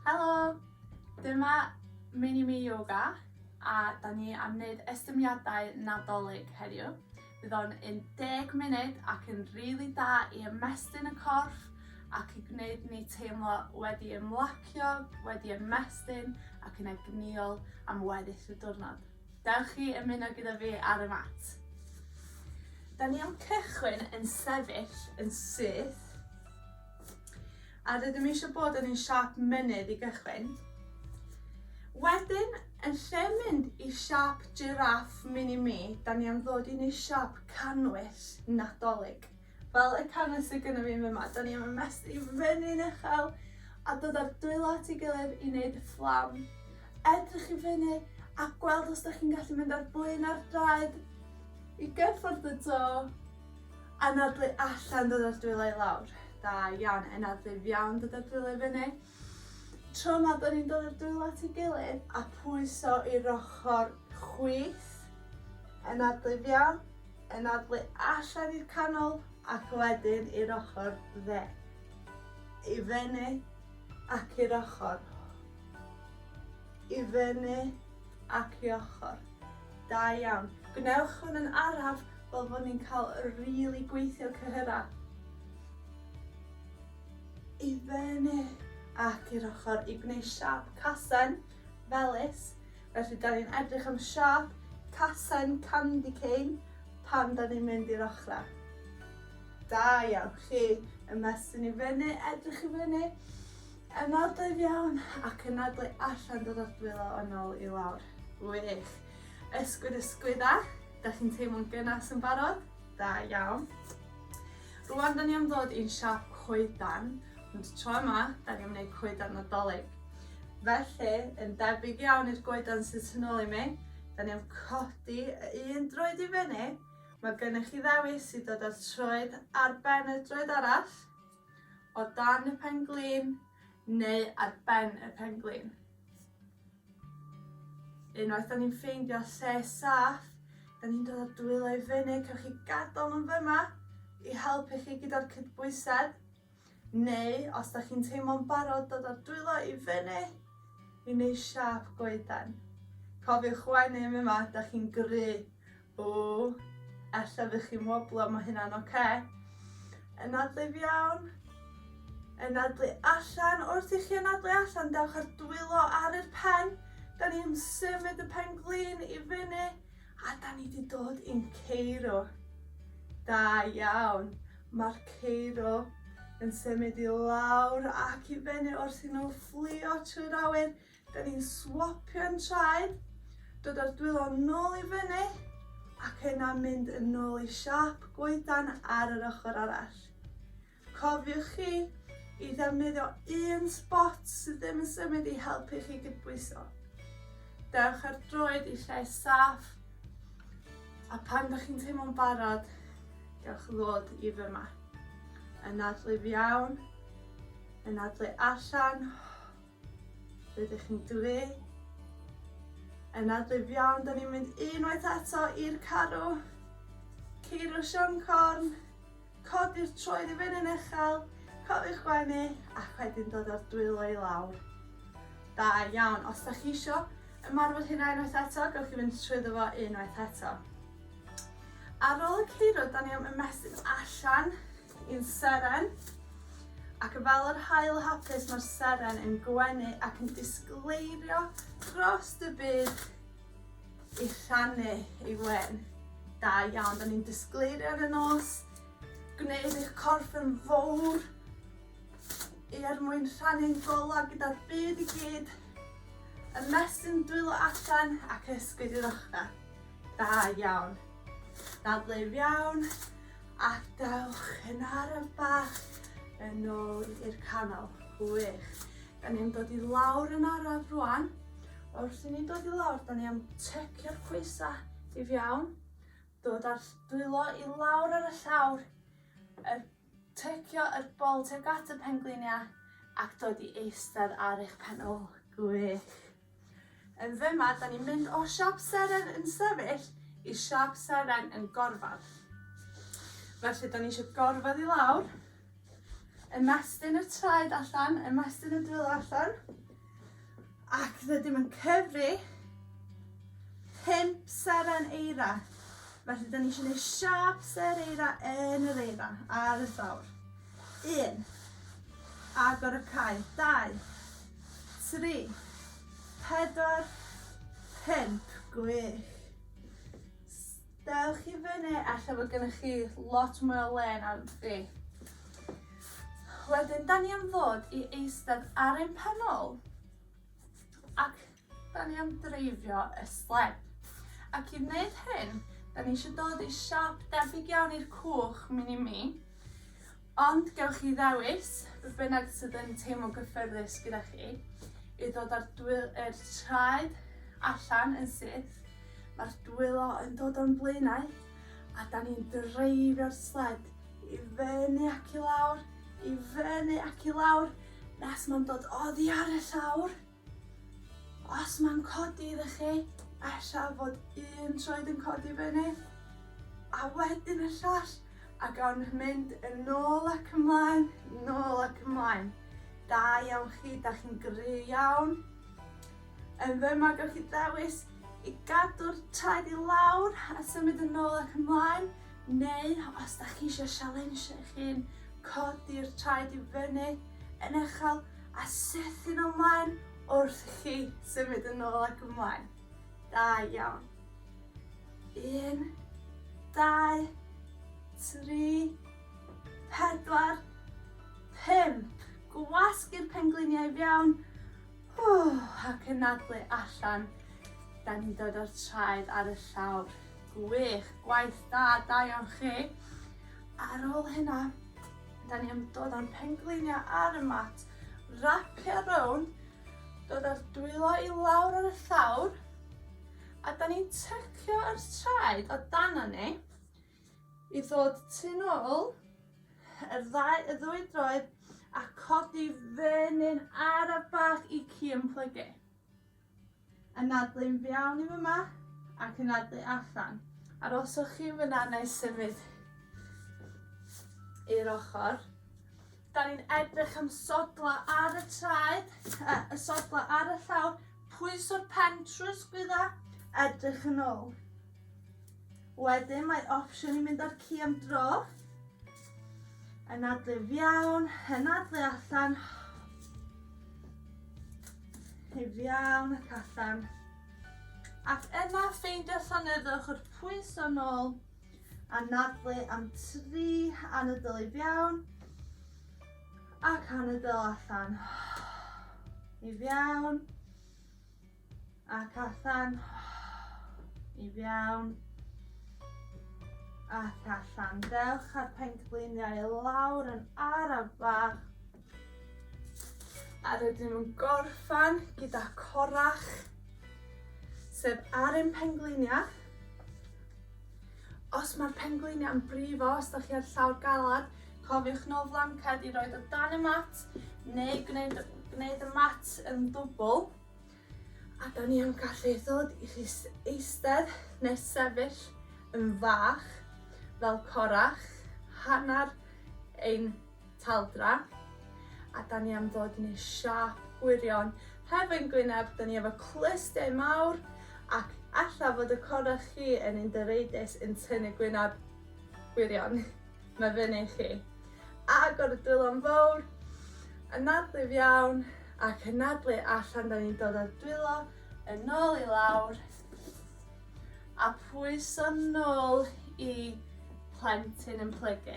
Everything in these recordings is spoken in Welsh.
Helo! Dyma Mini Me Yoga a da ni am wneud estymiadau Nadolig heddiw. Bydd o'n 10 munud ac yn rili da i ymestyn y corff ac i gwneud ni teimlo wedi ymlacio, wedi ymestyn ac yn egniol am weddill y diwrnod. Dewch chi ymuno gyda fi ar y mat. Da ni am cychwyn yn sefyll yn syth. A rydym eisiau bod yn un siap mynydd i gychwyn. Wedyn, yn lle mynd i siap giraff mini me, da ni am ddod i ni siap canwyll Nadolig. Fel y canwyll sydd gyda fi yma, da ni am ymestyn i fyny'n uchel a dod ar dwylo at ei gilydd i wneud y fflam. Edrych i fyny a gweld os da chi'n gallu mynd ar blyn ar draed i gyffwrdd y to a nadlu allan dod ar dwylo i lawr. Da iawn, yn adlif iawn dod ar dwylo i fyny. Tro yma, da ni'n dod ar dwylo at ei gilydd a pwyso i'r ochr chwith. Yn adlif iawn, yn adlu allan i'r canol ac wedyn i'r ochr dde. I fyny ac i'r ochr. I fyny ac i ochr. Da iawn. Gwnewch hwn yn araf fel bod ni'n cael rili gweithio cyhyra. I fyny ac i'r ochr i gwneud siap casen felys. Felly da ni'n edrych am siap casen candy cane pan da ni'n mynd i'r ochrau. Da iawn, chi ymestyn i fyny, edrych i fyny, yn adlif iawn ac yn adlu allan dod ar dwylo yn ôl i lawr. Wych. Ysgwyd da. Da chi'n teimlo'n gynas yn barod? Da iawn. Rwan da ni am ddod i'n siap coedan. Ond tro yma, da ni am wneud coedan Nadolig. Felly, yn debyg iawn i'r coedan sydd yn ôl i mi, da ni am codi un droed i fyny. Mae gennych chi ddewis i dod ar troed ar ben y droed arall, o dan y pen glin, neu ar ben y pen glin. Unwaith da ni'n ffeindio lle saff, da ni'n dod ar dwylo i fyny, cewch chi gadael nhw'n fyma i helpu chi gyda'r cydbwysedd. Neu, os da chi'n teimlo'n barod dod ar dwylo i fyny, i wneud siap goedan. Cofiwch wain neu yma, da chi'n gry. O, ella fych chi'n woblo, mae hynna'n oce. Yn adlif iawn. Yn adlu allan. Wrth i chi yn adlu allan, dewch ar dwylo ar yr pen. Da ni'n symud y pen glin i fyny. A da ni wedi dod i'n ceiro. Da iawn. Mae'r ceiro yn symud i lawr ac i fyny wrth i nhw fflio trwy'r awyr. Da ni'n swopio'n traed, dod ar dwylo nôl i fyny ac yna mynd yn ôl i siap goedan ar yr ochr arall. Cofiwch chi i ddefnyddio un spot sydd ddim yn symud i helpu chi gydbwyso. Dewch ar droed i lle saff a pan da chi'n teimlo'n barod, gewch ddod i fyma. Yn adlif iawn, yn adlu allan, rydych chi'n dwi. Yn adlif iawn, da ni'n mynd unwaith eto i'r carw. Ceiro Sion Corn, codi'r troed i fyny'n uchel, cofiwch gwenu ac wedyn dod ar dwylo i lawr. Da iawn, os da chi isio ymarfer hynna unwaith eto, gewch chi fynd trwyddo fo unwaith eto. Ar ôl y ceiro, da ni am ymestyn allan i'n seren, ac fel yr haul hapus mae'r seren yn gwenu ac yn disgleirio dros y byd i rhannu i wen. Da iawn, da ni'n disgleirio yn y nos, gwneud eich corff yn fawr i mwyn rhannu'n gola gyda'r byd i gyd, ymestyn dwylo allan ac ysgwyd i'r ochrau. Da iawn. Dadlif iawn. Ac dewch yn araf bach yn ôl i'r canol. Gwych. Da ni'n dod i lawr yn araf rwan. Wrth i ni dod i lawr, da ni am tecio'r pwysa i fiawn. Dod ar dwylo i lawr ar y llawr. Tecio yr bol teg at y penglinia ac dod i eistedd ar eich penol. Gwych. Yn fyma, da ni'n mynd o siap seren yn sefyll i siap seren yn gorfod. Felly, da ni eisiau gorfod i lawr, ymestyn y traed allan, ymestyn y dwylo allan, Ac rydym yn cyfri 5 seren eira. Felly, da ni eisiau gwneud siap ser eira yn yr eira ar y llawr. 1. Agor y cae. 2. 3. 4. 5. Gwych. Dewch i fyny, alla fod gennych chi lot mwy o le na fi. Wedyn, da ni am ddod i eistedd ar ein penol. Ac da ni am dreifio y sled. Ac i wneud hyn, da ni eisiau dod i siap debyg iawn i'r cwch mini-mi. Ond gewch chi ddewis, be bynnag sydd yn teimlo gyffyrddus gyda chi, i ddod ar traed allan yn syth. Mae'r dwylo yn dod o'n blaenau, a da ni'n dreifio'r sled i fyny ac i lawr, i fyny ac i lawr, nes mae'n dod oddi ar y llawr. Os mae'n codi iddo chi, ella fod un troed yn codi fyny, a wedyn y llall, a gawn mynd yn ôl ac ymlaen, nôl ac ymlaen. Da iawn chi, da chi'n gry iawn. Yn fyma gawch chi ddewis i gadw'r traed i lawr a symud yn ôl ac ymlaen, neu os da chi eisiau challenge eich hun, codi'r traed i fyny yn uchel a sythyn ymlaen wrth chi symud yn ôl ac ymlaen. Da iawn. 1, 2, 3, 4, 5. Gwasgu'r pengliniau fewn. Ac yn adlu allan. Da ni'n dod o'r traed ar y llawr. Gwych, gwaith da iawn chi. Ar ôl hynna, da ni am dod o'n pengliniau ar y mat, rapio rownd, dod o'r dwylo i lawr ar y llawr, a da ni'n tycio yr traed o dan ni i ddod tu nôl y ddwy droed a codi fyny'n araf bach i ci yn plygu. Anadlu'n fiawn i fyma ac anadlu allan. Aroswch chi fyna neu symud i'r ochr. Da ni'n edrych am sodla ar y traed, y sodla ar y llawr, pwyso'r pen trwy'r sgwydda, edrych yn ôl. Wedyn mae opsiwn i mynd ar ci am dro. Anadlu fiawn, anadlu allan. I fiawn ac allan. Ac yna ffeindio llonyddwch yr pwys o nôl, anadlu am 3 anadl i fiawn ac anadl allan. I fiawn ac allan. I fiawn ac allan. Dewch ar pengliniau i lawr yn araf bach. A rydym yn gorffan gyda corach, sef ar ein pengliniau. Os mae'r pengliniau yn brifo, os da chi ar llawr galad, cofiwch nôl flanced i roed o dan y mat, neu gwneud y mat yn dwbl. A da ni am gallu ddod i chi eistedd neu sefyll yn fach, fel corach, hanner ein taldra. A da ni am ddod yn ei siap gwirion. Hefyd gwyneb, da ni efo clustiau mawr ac alla fod y corach chi yn undireidus yn tynnu gwyneb gwirion. Mae fyny chi. Agor y dwylo'n fawr, anadlu fiawn ac anadlu allan. Da ni'n dod o'r dwylo yn ôl i lawr a pwyso nôl i plentyn yn plygu.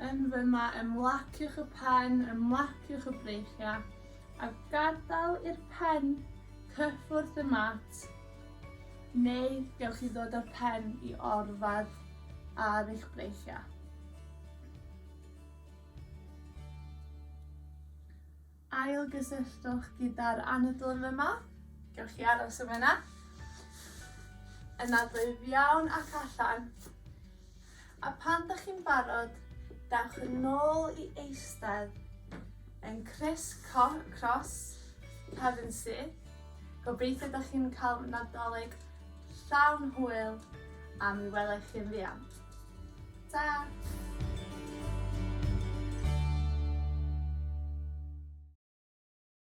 Yn fyma, ymlaciwch y pen, ymlaciwch y breichiau a gadael i'r pen cyffwrdd y mat, neu gewch chi ddod o'r pen i orfad ar eich breichiau. Ail gysylltwch gyda'r anadl yn fyma, gewch chi aros yn fyna. Anadlu fiawn ac allan. A pan ydych chi'n barod, dewch yn ôl i eistedd yn criss-cross cefn syth. Gobeithio ydych chi'n cael nadolig llawn hwyl a mi welai chi'n fuan. Ta!